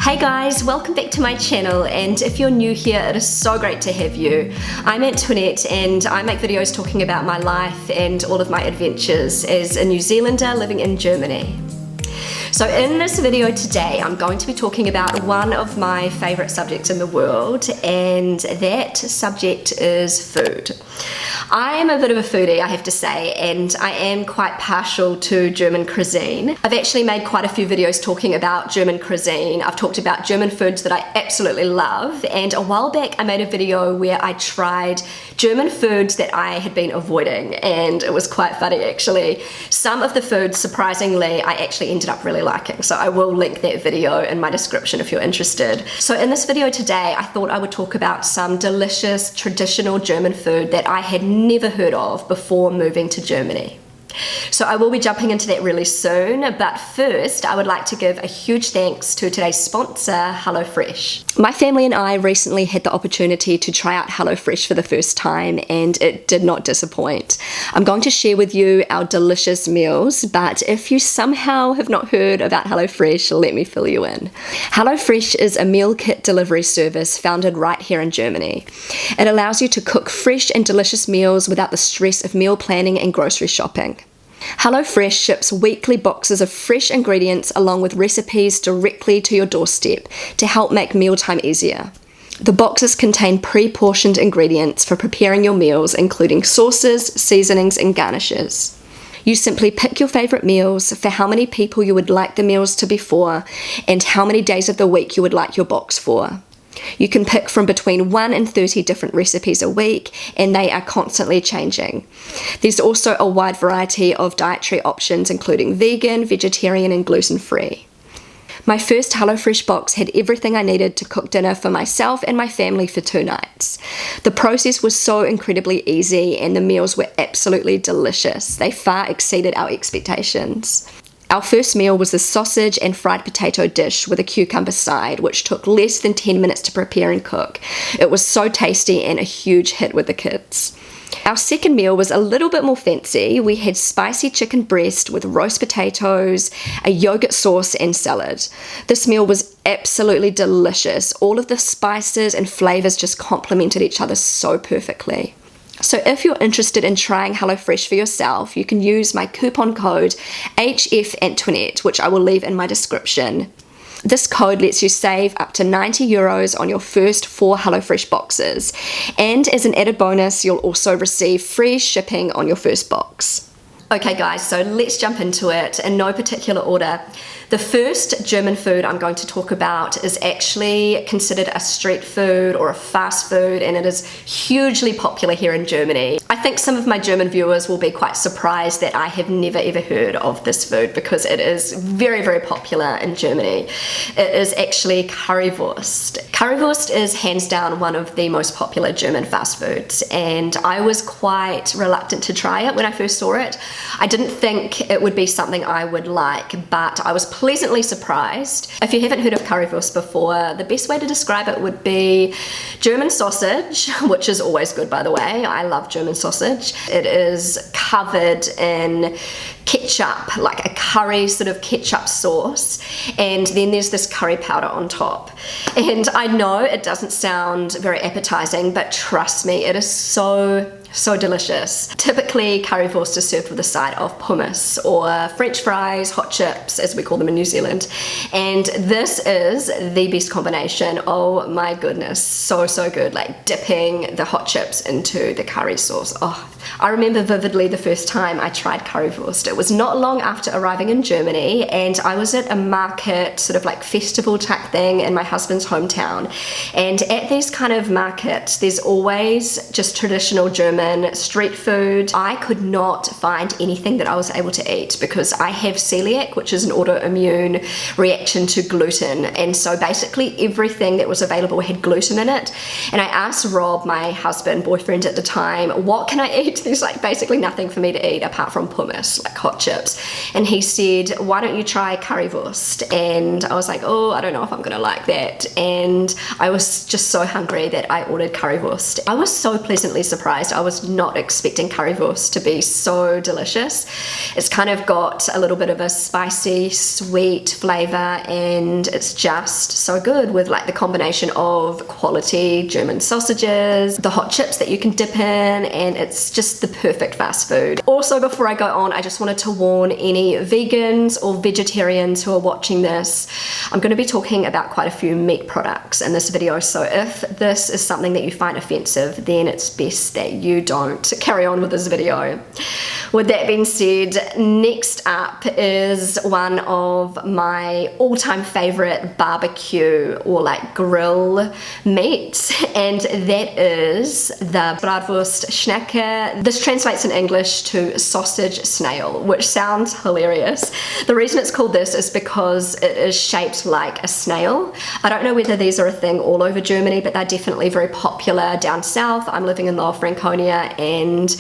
Hey guys, welcome back to my channel, and if you're new here, it is so great to have you. I'm Antoinette and I make videos talking about my life and all of my adventures as a New Zealander living in Germany. So in this video today, I'm going to be talking about one of my favourite subjects in the world, and that subject is food. I am a bit of a foodie, I have to say, and I am quite partial to German cuisine. I've actually made quite a few videos talking about German cuisine. I've talked about German foods that I absolutely love, and a while back I made a video where I tried German foods that I had been avoiding, and it was quite funny actually. Some of the foods, surprisingly, I actually ended up really liking, so I will link that video in my description if you're interested. So in this video today, I thought I would talk about some delicious traditional German food that I had never heard of before moving to Germany. So I will be jumping into that really soon, but first I would like to give a huge thanks to today's sponsor, HelloFresh. My family and I recently had the opportunity to try out HelloFresh for the first time, and it did not disappoint. I'm going to share with you our delicious meals, but if you somehow have not heard about HelloFresh, let me fill you in. HelloFresh is a meal kit delivery service founded right here in Germany. It allows you to cook fresh and delicious meals without the stress of meal planning and grocery shopping. HelloFresh ships weekly boxes of fresh ingredients along with recipes directly to your doorstep to help make mealtime easier. The boxes contain pre-portioned ingredients for preparing your meals, including sauces, seasonings, and garnishes. You simply pick your favourite meals for how many people you would like the meals to be for and how many days of the week you would like your box for. You can pick from between 1 and 30 different recipes a week, and they are constantly changing. There's also a wide variety of dietary options, including vegan, vegetarian, and gluten-free. My first HelloFresh box had everything I needed to cook dinner for myself and my family for 2 nights. The process was so incredibly easy, and the meals were absolutely delicious. They far exceeded our expectations. Our first meal was the sausage and fried potato dish with a cucumber side, which took less than 10 minutes to prepare and cook. It was so tasty and a huge hit with the kids. Our second meal was a little bit more fancy. We had spicy chicken breast with roast potatoes, a yogurt sauce, and salad. This meal was absolutely delicious. All of the spices and flavors just complemented each other so perfectly. So if you're interested in trying HelloFresh for yourself, you can use my coupon code HFAntoinette, which I will leave in my description. This code lets you save up to €90 on your first 4 HelloFresh boxes. And as an added bonus, you'll also receive free shipping on your first box. Okay guys, so let's jump into it in no particular order. The first German food I'm going to talk about is actually considered a street food or a fast food, and it is hugely popular here in Germany. I think some of my German viewers will be quite surprised that I have never ever heard of this food because it is very, very popular in Germany. It is actually Currywurst. Currywurst is hands down one of the most popular German fast foods, and I was quite reluctant to try it when I first saw it. I didn't think it would be something I would like, but I was pleasantly surprised. If you haven't heard of Currywurst before, the best way to describe it would be German sausage, which is always good by the way. I love German sausage. It is covered in ketchup, like a curry sort of ketchup sauce, and then there's this curry powder on top. And I know it doesn't sound very appetizing, but trust me, it is so delicious. Typically, Currywurst is served with a side of hummus or French fries, hot chips, as we call them in New Zealand. And this is the best combination. Oh my goodness, so good. Like dipping the hot chips into the curry sauce. Oh, I remember vividly the first time I tried Currywurst. It was not long after arriving in Germany, and I was at a market, sort of like festival type thing in my husband's hometown. And at these kind of markets, there's always just traditional German street food. I could not find anything that I was able to eat because I have celiac, which is an autoimmune reaction to gluten, and so basically everything that was available had gluten in it. And I asked Rob, my husband, boyfriend at the time, what can I eat there's like basically nothing for me to eat apart from hummus, like hot chips. And he said, why don't you try Currywurst? And I was like, oh, I don't know if I'm gonna like that. And I was just so hungry that I ordered Currywurst. I was so pleasantly surprised. I was not expecting Currywurst to be so delicious. It's kind of got a little bit of a spicy, sweet flavor, and it's just so good with like the combination of quality German sausages, the hot chips that you can dip in, and it's just the perfect fast food. Also, before I go on, I just wanted to warn any vegans or vegetarians who are watching this. I'm going to be talking about quite a few meat products in this video, so if this is something that you find offensive, then it's best that you don't carry on with this video. With that being said, next up is one of my all-time favorite barbecue or like grill meats, and that is the Bratwurst Schnecke. This translates in English to sausage snail, which sounds hilarious. The reason it's called this is because it is shaped like a snail. I don't know whether these are a thing all over Germany, but they're definitely very popular down south. I'm living in Lower Franconia, and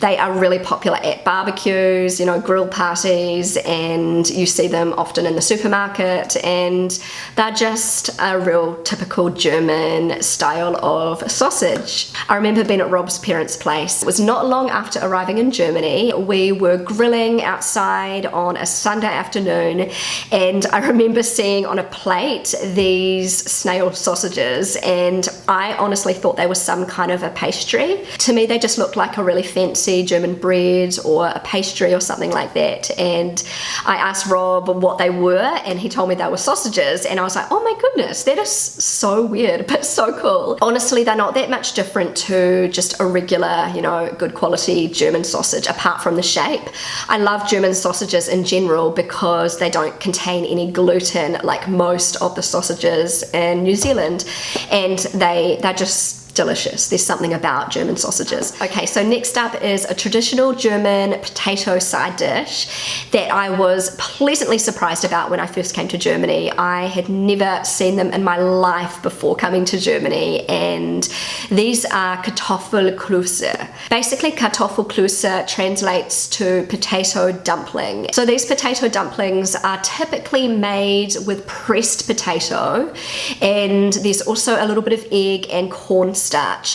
they are really popular at barbecues, you know, grill parties, and you see them often in the supermarket, and they're just a real typical German style of sausage. I remember being at Rob's parents' place. It was not long after arriving in Germany. We were grilling outside on a Sunday afternoon, and I remember seeing on a plate these snail sausages, and I honestly thought they were some kind of a pastry. To me, they just looked like a really fancy German bread or a pastry or something like that, and I asked Rob what they were, and he told me they were sausages, and I was like, oh my goodness, that is so weird but so cool. Honestly, they're not that much different to just a regular, you know, good quality German sausage apart from the shape. I love German sausages in general because they don't contain any gluten like most of the sausages in New Zealand, and they're just delicious. There's something about German sausages. Okay, so next up is a traditional German potato side dish that I was pleasantly surprised about when I first came to Germany. I had never seen them in my life before coming to Germany, and these are Catofulusa. Basically, Catofulusa translates to potato dumpling. So these potato dumplings are typically made with pressed potato, and there's also a little bit of egg and cornstarch,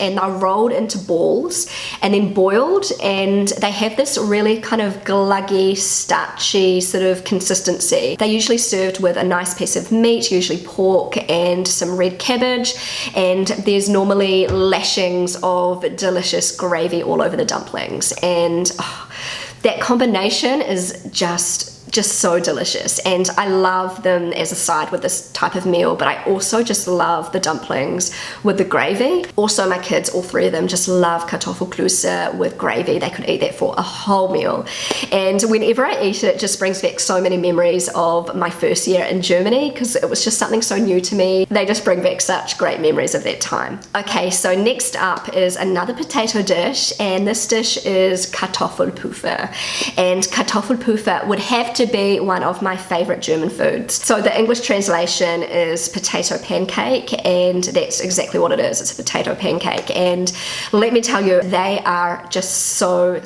and they're rolled into balls and then boiled, and they have this really kind of gluggy, starchy sort of consistency. They're usually served with a nice piece of meat, usually pork, and some red cabbage, and there's normally lashings of delicious gravy all over the dumplings, and that combination is just so delicious, and I love them as a side with this type of meal, but I also just love the dumplings with the gravy. Also, my kids, all three of them, just love Catofulusa with gravy. They could eat that for a whole meal, and whenever I eat it, it just brings back so many memories of my first year in Germany, because it was just something so new to me. They just bring back such great memories of that time. Okay, so next up is another potato dish, and this dish is Kartoffelpuffer, and Kartoffelpuffer would have to be one of my favorite German foods. So the English translation is potato pancake, and that's exactly what it is. It's a potato pancake, and let me tell you, they are just so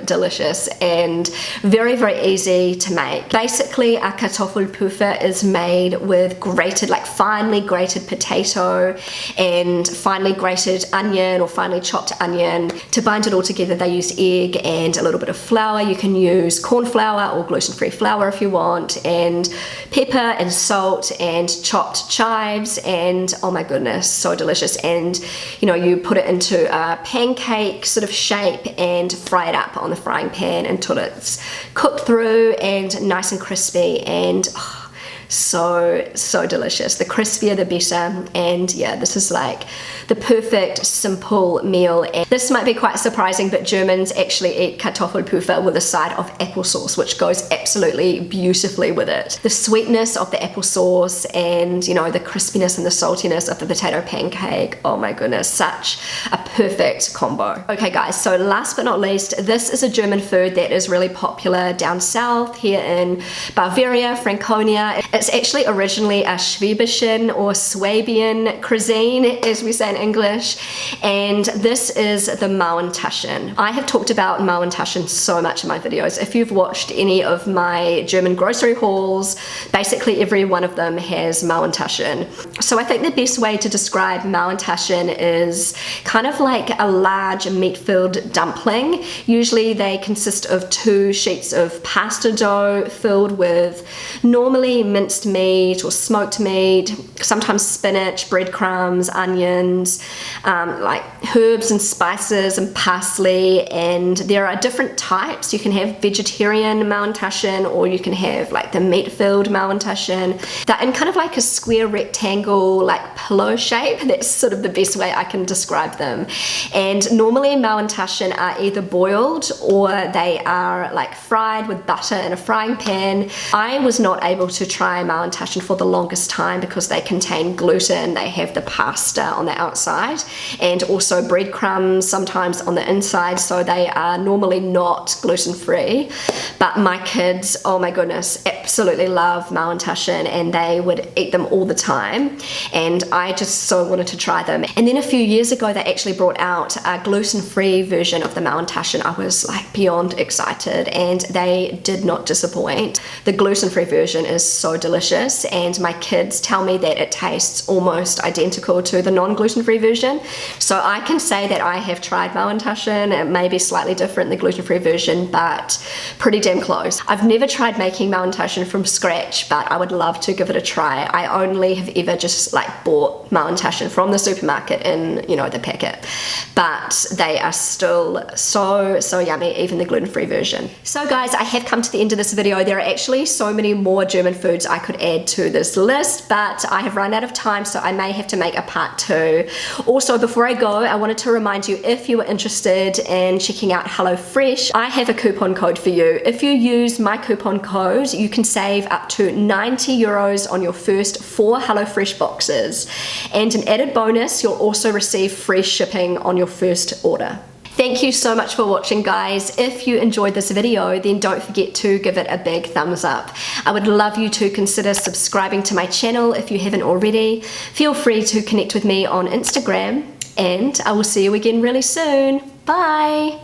delicious and very easy to make. Basically, a Kartoffelpuffer is made with grated, like finely grated potato and finely grated onion or finely chopped onion. To bind it all together, they use egg and a little bit of flour. You can use corn flour or gluten-free flour if you want, and pepper and salt and chopped chives, and oh my goodness, so delicious. And you know, you put it into a pancake sort of shape and fry it up on the frying pan until it's cooked through and nice and crispy, and so delicious. The crispier the better, and yeah, this is like the perfect simple meal. And this might be quite surprising, but Germans actually eat Kartoffelpuffer with a side of applesauce, which goes absolutely beautifully with it. The sweetness of the applesauce and, you know, the crispiness and the saltiness of the potato pancake, oh my goodness, such a perfect combo. Okay guys, so last but not least, this is a German food that is really popular down south here in Bavaria, Franconia. It's actually originally a Schwäbischen or Swabian cuisine, as we say in English, and this is the Mauentaschen. I have talked about Mauentaschen so much in my videos. If you've watched any of my German grocery hauls, basically every one of them has Mauentaschen. So I think the best way to describe Mauentaschen is kind of like a large meat-filled dumpling. Usually they consist of 2 sheets of pasta dough filled with normally minced meat or smoked meat, sometimes spinach, breadcrumbs, onions, like herbs and spices and parsley, and there are different types. You can have vegetarian Mauentaschen, or you can have like the meat-filled Mauentaschen. They're in kind of like a square rectangle, like pillow shape. That's sort of the best way I can describe them. And normally Mauentaschen are either boiled or they are like fried with butter in a frying pan. I was not able to try Mauentaschen for the longest time because they contain gluten. They have the pasta on the outside and also breadcrumbs sometimes on the inside, so they are normally not gluten-free. But my kids, oh my goodness, absolutely love Mauentaschen, and they would eat them all the time, and I just so wanted to try them. And then a few years ago they actually brought out a gluten-free version of the Mauentaschen. I was like beyond excited, and they did not disappoint. The gluten-free version is so delicious, and my kids tell me that it tastes almost identical to the non-gluten-free version. So I can say that I have tried Mauentaschen. It may be slightly different, the gluten-free version, but pretty damn close. I've never tried making Mauentaschen from scratch, but I would love to give it a try. I only have ever just like bought Mauentaschen from the supermarket in, you know, the packet, but they are still so yummy, even the gluten-free version. So guys, I have come to the end of this video. There are actually so many more German foods I could add to this list, but I have run out of time, so I may have to make a part 2. Also, before I go, I wanted to remind you, if you are interested in checking out HelloFresh, I have a coupon code for you. If you use my coupon code, you can save up to 90 euros on your first 4 HelloFresh boxes. And an added bonus, you'll also receive free shipping on your first order. Thank you so much for watching, guys. If you enjoyed this video, then don't forget to give it a big thumbs up. I would love you to consider subscribing to my channel if you haven't already. Feel free to connect with me on Instagram, and I will see you again really soon. Bye!